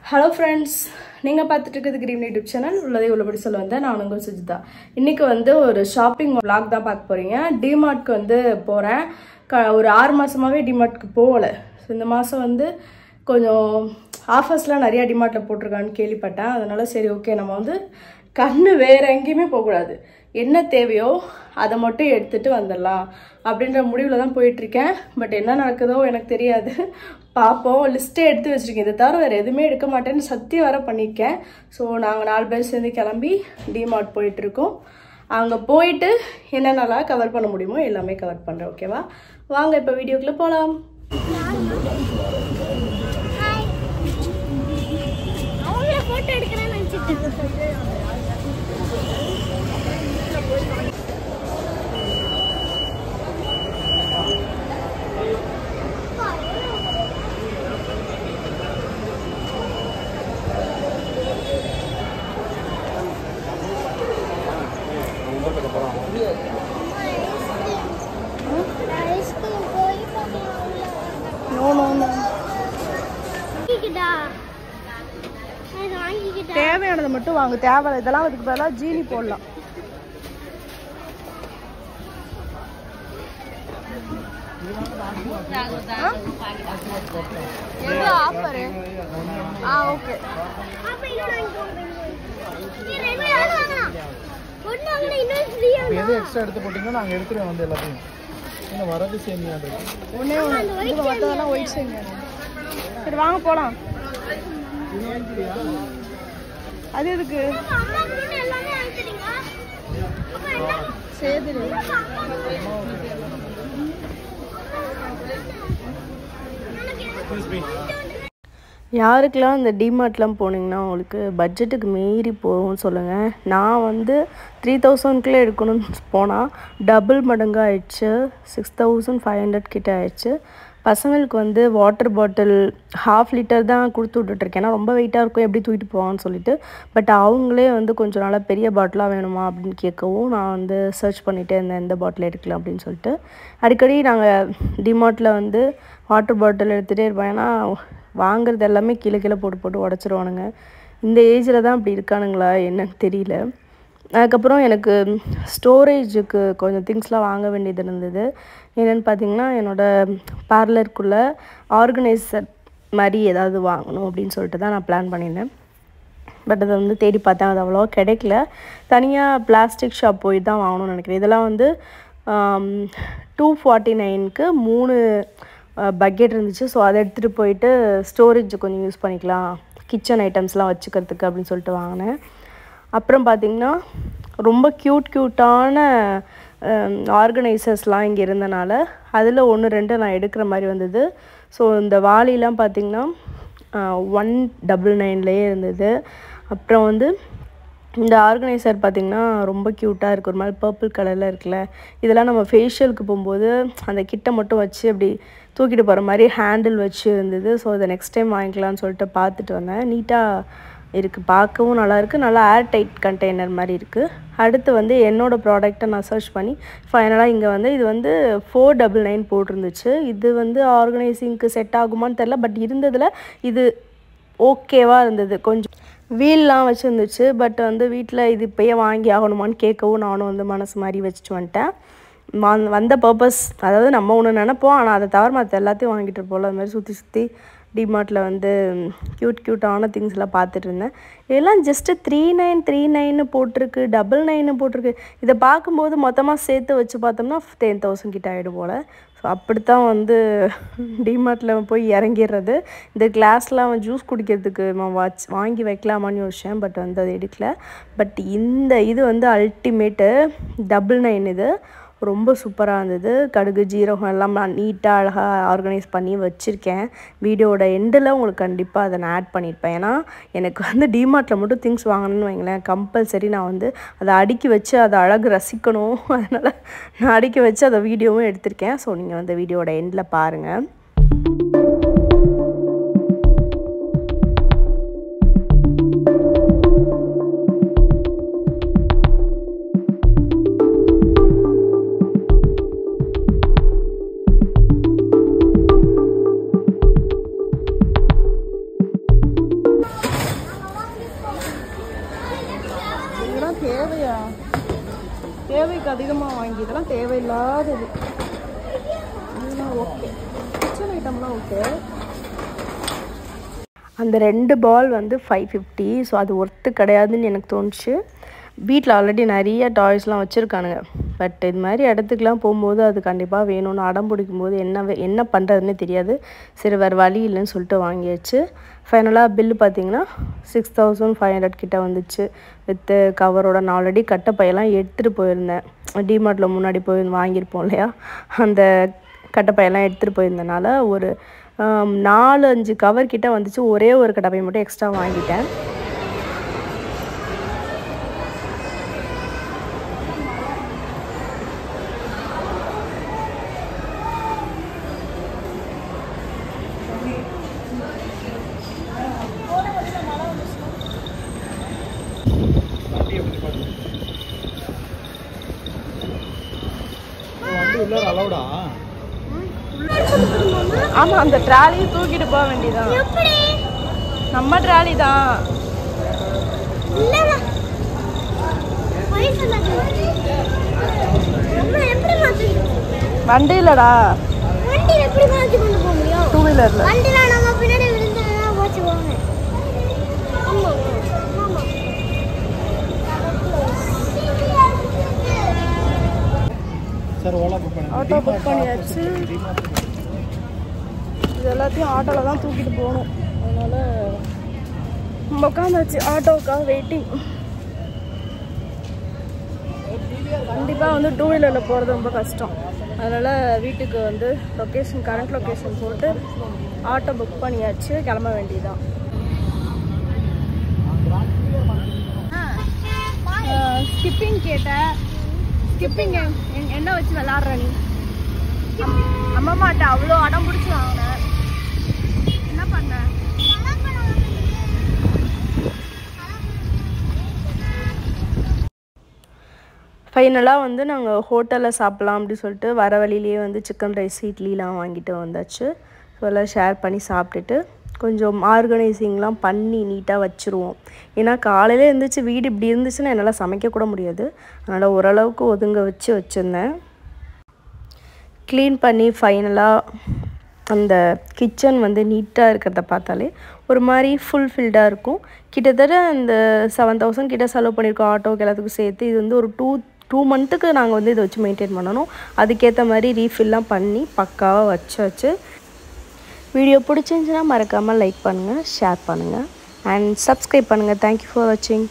Hello friends, நீங்க பார்த்துட்டு இருக்கிறது கிரீன் யூடியூப் சேனல் உள்ளதே உள்ளபடி சொல்ல வந்தேன். நான் உங்கள் சுஜிதா. இன்னைக்கு வந்து ஒரு ஷாப்பிங் vlog தான் பார்க்க போறீங்க. டிமார்ட்க்கு வந்து போறேன். ஒரு 6 மாசமாவே டிமார்ட்க்கு போகல. இந்த மாசம் வந்து கொஞ்சம் ஆஃபர்ஸ்லாம் நிறைய டிமார்ட்ல போட்டிருக்கான்னு கேள்விப்பட்டேன். அதனால சரி ஓகே நம்ம வந்து கண்ணு வேற எங்கேயுமே போகக்கூடாது. என்ன தேவையோ அதை மட்டும் எடுத்துட்டு வந்துடலாம் அப்படின்ற முடிவில் தான் போயிட்டுருக்கேன். பட் என்ன நடக்குதோ எனக்கு தெரியாது, பார்ப்போம். லிஸ்ட்டே எடுத்து வச்சுருக்கேன். இதை தவிர வேறு எதுவுமே எடுக்க மாட்டேன்னு சத்தியம் வர பண்ணியிருக்கேன். ஸோ நாங்கள் 4 பேர் சேர்ந்து கிளம்பி டிமார்ட் போயிட்டுருக்கோம். அங்கே போயிட்டு என்னென்னலாம் கவர் பண்ண முடியுமோ எல்லாமே கவர் பண்ணுறேன். ஓகேவா, வாங்க இப்போ வீடியோக்குள்ளே போகலாம். போட்டோ எடுக்கிறேன்னு நினச்சிட்டு தேவையானதை மட்டும் வாங்க. தேவை இதெல்லாம் அதுக்கு பதிலாக ஜீனி போடலாம். எவ்வளோ ஆஃபரு? ஓகே. எது எக்ஸ்ட்ரா எடுத்து போட்டீங்கன்னா நாங்கள் எடுத்துருவோம் வந்து எல்லாத்தையும். இன்னும் வரது சேமியா ஒன்றே ஒன்று மற்றதெல்லாம் ஒயிட் சேமியா. சரி வாங்க போகலாம். அது எதுக்கு? சரி யாருக்கெல்லாம் இந்த டிமார்ட்லாம் போனீங்கன்னா உங்களுக்கு பட்ஜெட்டுக்கு மீறி போகும்னு சொல்லுங்கள். நான் வந்து 3000க்குள்ளே எடுக்கணும்னு போனால் டபுள் மடங்காக ஆயிடுச்சு. 6500 கிட்ட ஆயிடுச்சு. பசங்களுக்கு வந்து வாட்டர் பாட்டில் 1/2 லிட்டர் தான் கொடுத்து விட்டுட்ருக்கேன். ஏன்னா ரொம்ப வெயிட்டாக இருக்கும், எப்படி தூக்கிட்டு போவான்னு சொல்லிட்டு. பட் அவங்களே வந்து கொஞ்சம் நாளாக பெரிய பாட்டிலாக வேணுமா அப்படின்னு கேட்கவும் நான் வந்து சர்ச் பண்ணிவிட்டு எந்த பாட்டில் எடுக்கலாம் அப்படின்னு சொல்லிட்டு அடிக்கடி நாங்கள் டிமார்ட்டில் வந்து வாட்டர் பாட்டில் எடுத்துகிட்டே இருப்போம். ஏன்னா வாங்குறது எல்லாமே கீழே போட்டு உடச்சிருவானுங்க. இந்த ஏஜில் தான் அப்படி இருக்கானுங்களா என்னன்னு தெரியல. அதுக்கப்புறம் எனக்கு ஸ்டோரேஜுக்கு கொஞ்சம் திங்ஸ்லாம் வாங்க வேண்டியது இருந்தது. என்னென்னு பார்த்தீங்கன்னா என்னோடய பார்லருக்குள்ளே ஆர்கனைசர் மாதிரி ஏதாவது வாங்கணும் அப்படின்னு சொல்லிட்டு தான் நான் பிளான் பண்ணியிருந்தேன். பட் அதை வந்து தேடி பார்த்தேன், அது அவ்வளோவா கிடைக்கல. தனியாக பிளாஸ்டிக் ஷாப் போய் தான் வாங்கணும்னு நினைக்கிறேன். இதெல்லாம் வந்து 249க்கு 3 பக்கெட் இருந்துச்சு. ஸோ அதை எடுத்துகிட்டு போயிட்டு ஸ்டோரேஜ் கொஞ்சம் யூஸ் பண்ணிக்கலாம், கிச்சன் ஐட்டம்ஸ்லாம் வச்சுக்கிறதுக்கு அப்படின்னு சொல்லிட்டு வாங்கினேன். அப்புறம் பார்த்திங்கன்னா ரொம்ப க்யூட்டான ஆர்கனைசர்ஸ்லாம் இங்கே இருந்தனால அதில் 1-2 நான் எடுக்கிற மாதிரி வந்தது. ஸோ இந்த வாளிலாம் பார்த்திங்கன்னா 199லேயே இருந்தது. அப்புறம் வந்து இந்த ஆர்கனைசர் பார்த்திங்கன்னா ரொம்ப க்யூட்டாக இருக்குது, ஒரு மாதிரி பர்பிள் கலரில் இருக்குல்ல. இதெல்லாம் நம்ம ஃபேஷியலுக்கு போகும்போது அந்த கிட்ட மட்டும் வச்சு அப்படி தூக்கிட்டு போகிற மாதிரி ஹேண்டில் வச்சு இருந்தது. ஸோ இதை நெக்ஸ்ட் டைம் வாங்கிக்கலான்னு சொல்லிட்டு பார்த்துட்டு வந்தேன். நீட்டாக இருக்குது, பார்க்கவும் நல்லாயிருக்கு, நல்லா ஏர் டைட் கண்டெய்னர் மாதிரி இருக்குது. அடுத்து வந்து என்னோடய ப்ராடக்ட்டை நான் சர்ச் பண்ணி ஃபைனலாக இங்கே வந்து இது வந்து 499 போட்டிருந்துச்சு. இது வந்து ஆர்கனைசிங்க்கு செட் ஆகுமான்னு தெரில, பட் இருந்ததில் இது ஓகேவாக இருந்தது. கொஞ்சம் வீல்லாம் வச்சுருந்துச்சு. பட் வந்து வீட்டில் இது இப்போயே வாங்கி ஆகணுமான்னு கேட்கவும் நானும் வந்து மனசு மாதிரி வச்சுட்டு வந்துட்டேன். வந்த பர்பஸ், அதாவது நம்ம ஒன்று நினைப்போம், ஆனால் அதை தவிர மற்ற எல்லாத்தையும் வாங்கிட்டு இருப்போம்ல. அது மாதிரி சுற்றி டிமார்ட்டில் வந்து க்யூட்டான திங்ஸ்லாம் பார்த்துட்டு இருந்தேன். இதெல்லாம் ஜஸ்ட்டு 3939 போட்டிருக்கு, 99 போட்டிருக்கு. இதை பார்க்கும்போது மொத்தமாக சேர்த்து வச்சு பார்த்தோம்னா 10,000 கிட்ட ஆகிடும் போல். ஸோ அப்படித்தான் வந்து டிமார்ட்டில் போய் இறங்கிடுறது. இந்த கிளாஸ்லாம் ஜூஸ் குடிக்கிறதுக்கு வாங்கி வைக்கலாமான்னு யோசிச்சேன், பட் வந்து அது எடுக்கல. பட் இந்த இது வந்து அல்டிமேட்டு 99 இது ரொம்ப சூப்பராக இருந்தது. கடுகு ஜீரகம் எல்லாம் நான் நீட்டாக அழகாக ஆர்கனைஸ் பண்ணி வச்சுருக்கேன். வீடியோட எண்டில் உங்களுக்கு கண்டிப்பாக அதை நான் ஆட் பண்ணியிருப்பேன். ஏன்னா எனக்கு வந்து டிமார்ட்டில் மட்டும் திங்ஸ் வாங்கணும்னு வைங்களேன், கம்பல்சரி நான் வந்து அதை அடுக்கி வச்சு அதை அழகு ரசிக்கணும். அதனால் நான் அடுக்கி வச்சு அதை வீடியோவும் எடுத்திருக்கேன். ஸோ நீங்கள் வந்து வீடியோட எண்டில் பாருங்கள். தேவையா? தேவைக்கு அதிகமாக வாங்கி இதெல்லாம் தேவையில்லாதது. இதெல்லாம் ஓகே, கிச்சன் ஐட்டம்லாம் ஓகே. அந்த 2 பால் வந்து 550. ஸோ அது ஒர்த்து கிடையாதுன்னு எனக்கு தோணுச்சு. வீட்டில் ஆல்ரெடி நிறைய டாய்ஸ்லாம் வச்சுருக்கானுங்க. பட் இது மாதிரி இடத்துக்குலாம் போகும்போது அது கண்டிப்பாக வேணும்னு அடம் பிடிக்கும்போது என்ன பண்ணுறதுன்னே தெரியாது. சரி வேறு வழி இல்லைன்னு சொல்லிட்டு வாங்கியாச்சு. ஃபைனலாக பில்லு பார்த்திங்கன்னா 6500 கிட்ட வந்துச்சு வித்து கவரோட. நான் ஆல்ரெடி கட்டைப்பையெல்லாம் எடுத்துகிட்டு போயிருந்தேன். டிமார்ட்டில் முன்னாடி போய் வாங்கியிருப்போம் இல்லையா, அந்த கட்டைப்பையெல்லாம் எடுத்துகிட்டு போயிருந்தனால ஒரு 4-5 கவர் கிட்ட வந்துச்சு. ஒரே ஒரு கட்டைப்பை மட்டும் எக்ஸ்ட்ரா வாங்கிட்டேன். ஆமா, அந்த ட்ராலியை தூக்கிட்டு போக வேண்டியதான். நம்ம ட்ராலி தான். வண்டி இல்லடா, டூ வீலர்ல. ஆட்டோ புக் பண்ணியாச்சு. இது எல்லாத்தையும் ஆட்டோவில் தான் தூக்கிட்டு போகணும். அதனால் நம்ம உட்காந்தாச்சு ஆட்டோவுக்காக வெயிட்டிங். கண்டிப்பாக வந்து டூ வீலரில் போகிறது ரொம்ப கஷ்டம். அதனால் வீட்டுக்கு வந்து லொக்கேஷன், கரண்ட் லொக்கேஷன் போட்டு ஆட்டோ புக் பண்ணியாச்சு. கிளம்ப வேண்டியதுதான். ஸ்கிப்பிங் கேட்டேன். ஸ்கிப்பிங் என்ன வச்சு விளாட்ற நீ? அம்மாட்ட அவ்வளோ அடம் பிடிச்சி வாங்கினேன். என்ன பண்ண? ஃபைனலாக வந்து நாங்கள் ஹோட்டலில் சாப்பிட்லாம் அப்படின்னு சொல்லிட்டு வர வழியிலேயே வந்து சிக்கன் ரைஸ், இட்லிலாம் வாங்கிட்டு வந்தாச்சு. ஸோ எல்லாம் ஷேர் பண்ணி சாப்பிட்டுட்டு கொஞ்சம் ஆர்கனைசிங்லாம் பண்ணி நீட்டாக வச்சுருவோம். ஏன்னா காலையில் இருந்துச்சு வீடு இப்படி இருந்துச்சுன்னா என்னால் சமைக்கக்கூட முடியாது. அதனால் ஓரளவுக்கு ஒதுங்க வச்சுருந்தேன். க்ளீன் பண்ணி ஃபைனலாக அந்த கிச்சன் வந்து நீட்டாக இருக்கிறத பார்த்தாலே ஒரு மாதிரி ஃபுல்ஃபில்டாக இருக்கும். கிட்டத்தட்ட இந்த 7000 கிட்ட செலவு பண்ணியிருக்கோம் ஆட்டோக்கு எல்லாத்துக்கும் சேர்த்து. இது வந்து ஒரு டூ மந்த்துக்கு நாங்கள் வந்து இதை வச்சு மெயின்டைன் பண்ணணும். அதுக்கேற்ற மாதிரி ரீஃபில்லாம் பண்ணி பக்காவாக வச்சு. வீடியோ பிடிச்சிருந்துச்சுன்னா மறக்காமல் லைக் பண்ணுங்கள், ஷேர் பண்ணுங்கள் அண்ட் சப்ஸ்கிரைப் பண்ணுங்கள். தேங்க்யூ ஃபார் வாட்சிங்.